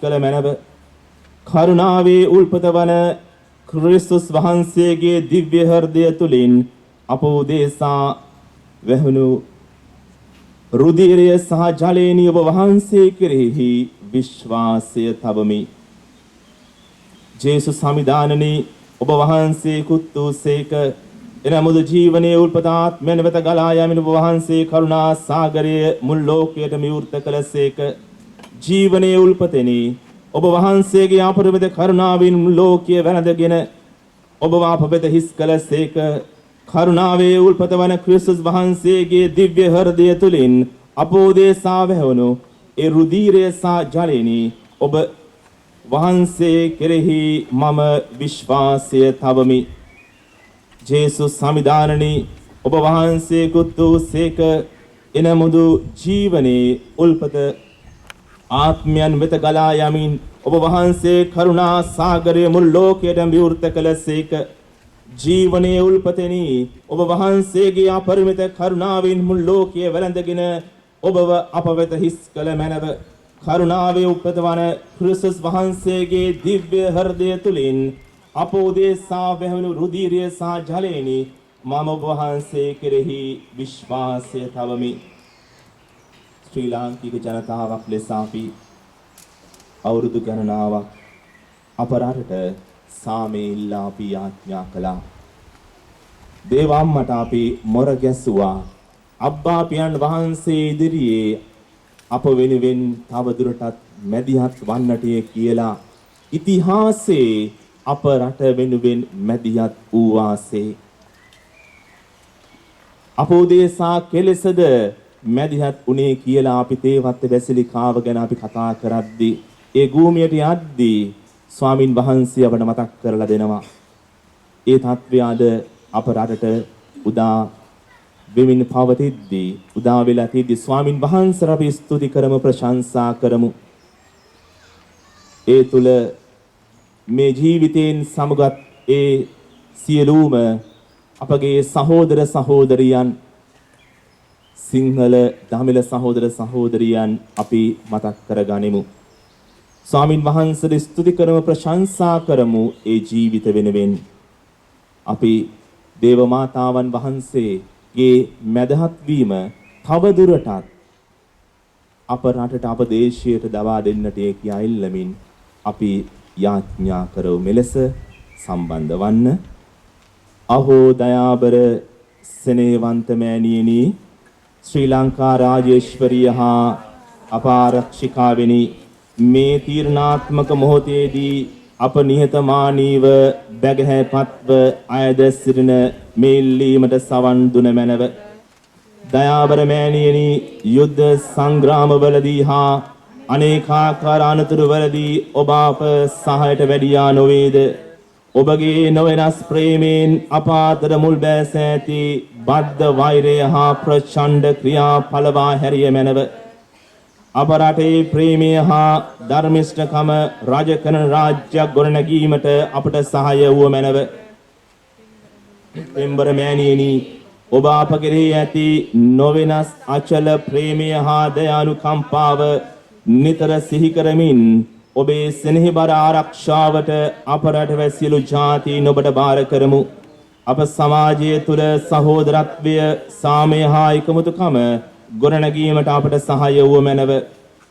කළ මැනව. කරුණාවේ උල්පත වන ක්‍රිස්තුස් වහන්සේගේ දිව්‍ය හෘදය තුලින් අප උදෙසා වැහුණු රුධිරය සහ ජලයෙන් ඔබ වහන්සේ කෙරෙහි විශ්වාසය තබමි. ජේසුස් සමිදානනි ඔබ වහන්සේ කුත්තුසේක එනමුදු ජීවනයේ උල්පතාත්මයන් වෙත ගලා යමින් ඔබ වහන්සේ කරුණා සාගරයේ මුල් ලෝකයට විවෘත කළසේක. ජීවනයේ උල්පතෙනි ඔබ වහන්සේගේ අපරිමිත කරුණාවෙන් ලෝකයේ වැළඳගෙන ඔබ අප වෙත හිස් කළසේක. කරුණාවේ උල්පත වන ක්‍රිස්තුස් වහන්සේගේ දිව්‍ය හෘදය තුලින් අපෝදේසා වැහුණු ඒ රුධිරය සහ ජලෙනි ඔබ වහන්සේ කෙරෙහි මම විශ්වාසය තබමි. ජේසුස් සමිදානනි ඔබ වහන්සේ කුත්තුසේක එනමුදු ජීවනයේ උල්පත ආත්මයන් වෙත ගලා යමින් ඔබ වහන්සේ කරුණා සාගරයේ මුල් ලෝකයට විවෘත කළසේක. ජීවනයේ උල්පතෙනි ඔබ වහන්සේගේ අපරිමිත කරුණාවෙන් මුල් ලෝකයේ වැළඳගෙන ඔබව අප වෙත හිස් කළ මැනව. කරුණාවේ උපත වන ක්‍රිස්තුස් වහන්සේගේ දිව්‍ය හෘදය තුලින් අප උදෙසා වැහුණු රුධිරය සහ ජලයෙනි මම ඔබ වහන්සේ කෙරෙහි විශ්වාසය තබමි. ශ්‍රී ලාංකික ජනතාවක් ලෙස අපි අවුරුදු ගණනාවක් අප රටට සාමය ඉල්ලා අපි යාඥා කළා. දේවම්මට අපි මොර ගැසුවා. අබ්බා පියන් වහන්සේ ඉදිරියේ අප වෙනුවෙන් තවදුරටත් මැදිහත් වන්නටය කියලා ඉතිහාසයේ අප රට වෙනුවෙන් මැදිහත් වූ වාසේ අප උදෙසා කෙලෙසද මැදිහත් උනේ කියලා අපි තේවත්ත බැසිලිකාව ගැන අපි කතා කරද්දී ඒ භූමියට යද්දී ස්වාමින් වහන්සේ අපට මතක් කරලා දෙනවා. ඒ තත්ත්වය අද අප රටට උදා වෙමින් පවතිද්දී උදා වෙලා තියදී ස්වාමින් වහන්සේට අපි ස්තුති කරමු, ප්‍රශංසා කරමු. ඒ තුල මේ ජීවිතයෙන් සමගත් ඒ සියලුම අපගේ සහෝදර සහෝදරියන් සිංහල දමිළ සහෝදර සහෝදරියන් අපි මතක් කරගනිමු. ස්වාමින් වහන්සේට ස්තුති කරමු, ප්‍රශංසා කරමු. ඒ ජීවිත වෙනුවෙන් අපි දේව මාතාවන් වහන්සේගේ මැදහත් වීම තව දුරටත් අප රටට අප දේශයට දවා දෙන්නට කියා ඉල්ලමින් අපි යාඥා කරමු. මෙලෙස සම්බන්ධ වන්න. අහෝ දයාබර සෙනෙහවන්ත මෑණියනි, ශ්‍රී ලංකා රාජේශ්වරිය හා අපාරක්ෂිකාවෙනි, මේ තීරණාත්මක මොහොතේදී අප නිහතමානීව බැගහැපත්ව අයද සිටින මේ ඉල්ලීමට සවන් දුන මැනව. දයාබර මෑණියනි, යුද්ධ සංග්‍රාමවලදී හා අනේකාකාර අනතුරුවලදී ඔබ අප සහයට වැඩියා නොවේද? ඔබගේ නොවෙනස් ප්‍රේමයෙන් අප අතර මුල් බැස ඇති බද්ධ වෛරය හා ප්‍රචණ්ඩ ක්‍රියා පළවා හැරිය මැනව. අප රටේ ප්‍රේමය හා ධර්මිෂ්ඨකම රජ කරන රාජ්‍යයක් ගොඩනැගීමට අපට සහාය වූ මැනව. එම්බර මෑණියනි, ඔබ අප කෙරෙහි ඇති නොවෙනස් අචල ප්‍රේමය හා දයානුකම්පාව නිතර සිහි කරමින් ඔබේ සෙනෙහබර ආරක්ෂාවට අප රටවැ සියලු ජාතීන් ඔබට බාර කරමු. අප සමාජය තුළ සහෝදරත්වය, සාමය හා එකමුතුකම ගොඩනැගීමට අපට සහාය වූ මැනව.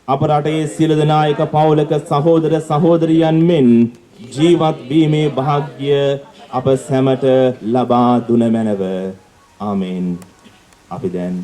අප රටේ සියලු දෙනායක පවුලක සහෝදර සහෝදරියන් මෙන් ජීවත් වීමේ වාසනාව අප සැමට ලබා දුන මැනව. ආමේන්. අපි දැන්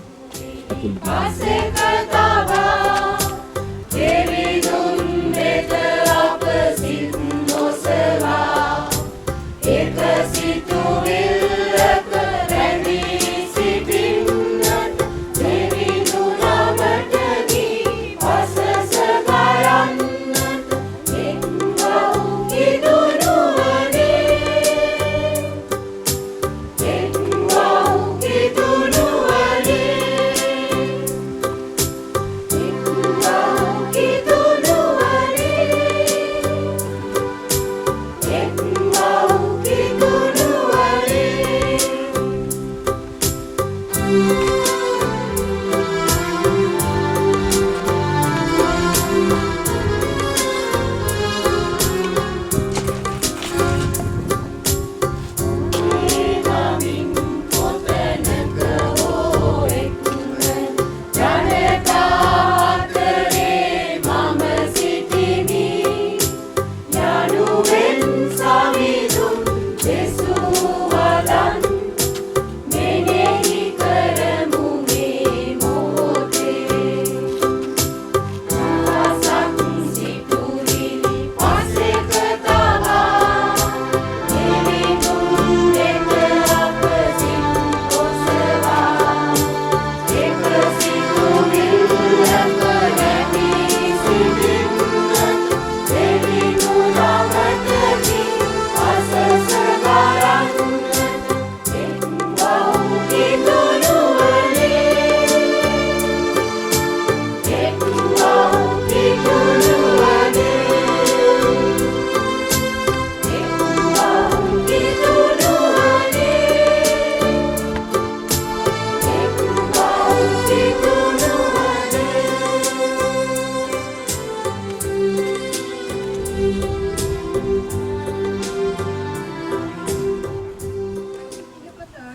පිටපත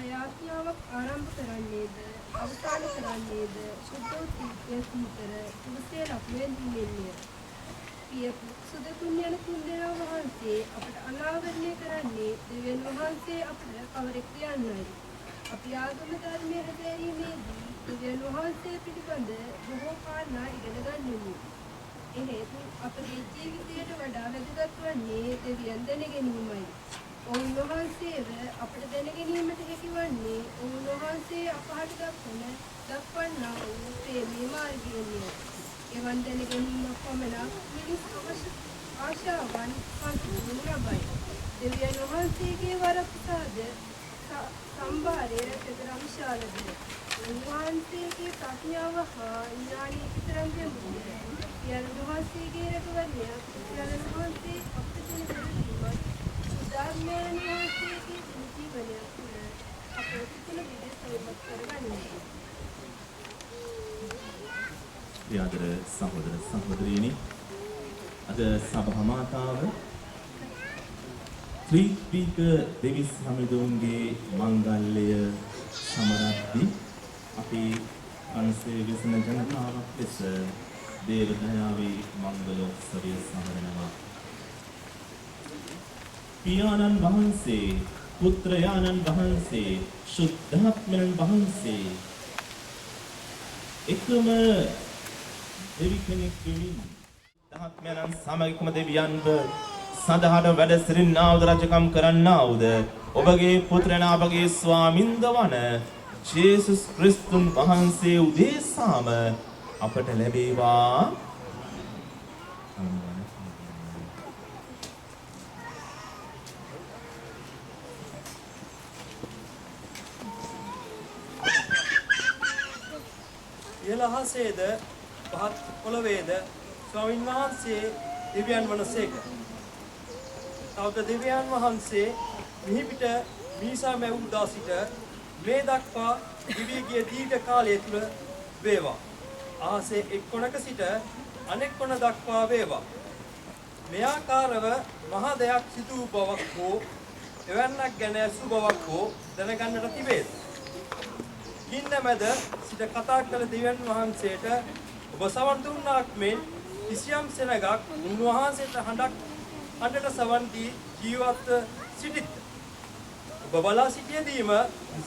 යාඥාවක් ආරම්භ කරන්නේද අවසන් කරන්නේද සුද්ධෝත්තිය සීතර කුසේ ලක්වෙන්දින්නේ පියපු සුදකුන් යන තුන්දෙනා වහන්සේ අපට අනාවරණය කරන්නේ දෙවියන් වහන්සේ අපට කවරෙක් යන්නයි අපි ආගම ධර්මයේ හැදෑරීමේදී දෙවියන් වහන්සේ පිළිබඳ බොහෝ කාරණා ඉගෙන ගන්නෙමු එහෙත් අපගේ ජීවිතයට වඩා වැදගත් වන්නේ දෙවියන් දැන ගැනීමයි ඔවුන් වහන්සේව අපට දැන ගැනීමට හැකිවන්නේ ඔවුන් වහන්සේ අපහට දක්වන්නා වූ ප්‍රේමී මාර්ගයෙන්ය. එවන් දැන ගැනීමක් පමණක් මිනිස් ආශාවන් පන්සුන් ලබයි. දෙවියන් වහන්සේගේ වරප්‍රසාද සම්භාරය රැකදරම් විශාලද. උන්වහන්සේගේ ප්‍රඥාව හා ඥානය විතරක් ගැඹුරුද. යන වහන්සේගේ රැකවරණය යන වහන්සේ අපට දෙන දෙවීමත් ධර්මයන් වහන්සේගේ ජීවනය තුළ අපේ සිතන විදිහ සවිමත් කරගන්නේ. ආදර සහෝදර සහෝදරියනි අද සභා මාතාව ත්‍රිපිටක දෙවිස් හැමදෙරුන්ගේ මංගල්‍යය සමරද්දී අපි අන්සේ විසන ජනතාවක් ලෙස දේව දයාවේ මංගල උත්සවය සමරනවා. පියාණන් වහන්සේ පුත්‍රයාණන් වහන්සේ ශුද්ධාත්මයන් වහන්සේ එකම දෙවි කෙනෙක් වෙමින් ධාත්මයන් සමගිකම දෙවියන්ව සදාහට වැඩ සිටින්නාවුද රජකම් කරන්නාවුද ඔබගේ පුත්‍රයන් අපගේ ස්වාමින්ද වන ජේසුස් ක්‍රිස්තුන් වහන්සේ උදෙසාම අපට ලැබේවා. ඉහළහසේද පහත් පොළවේද ස්වාමීන් වහන්සේ දෙවියන් වනසේක. තවද දෙවියන් වහන්සේ මිහිපිට මීසා මැවුදා සිට මේ දක්වා දිවි ගිය දීර්ඝ කාලය තුල වේවා. ආසේ එක් කොනක සිට අනෙක් කොන දක්වා වේවා. මේ ආකාරව මහා දෙයක් සිදු වූ බවක් හෝ එවන්නක් ගැන ඇසු බවක් හෝ දැනගන්නට තිබේ. ඉන්නමෙද සිට කතා කළ දෙවියන් වහන්සේට ඔබ සවන් දුන්නාක් මෙන් කිසියම් සෙනගක් උන්වහන්සේට හඬට සවන් දී ජීවත් සිටිත්. ඔබ බලා සිටියදීම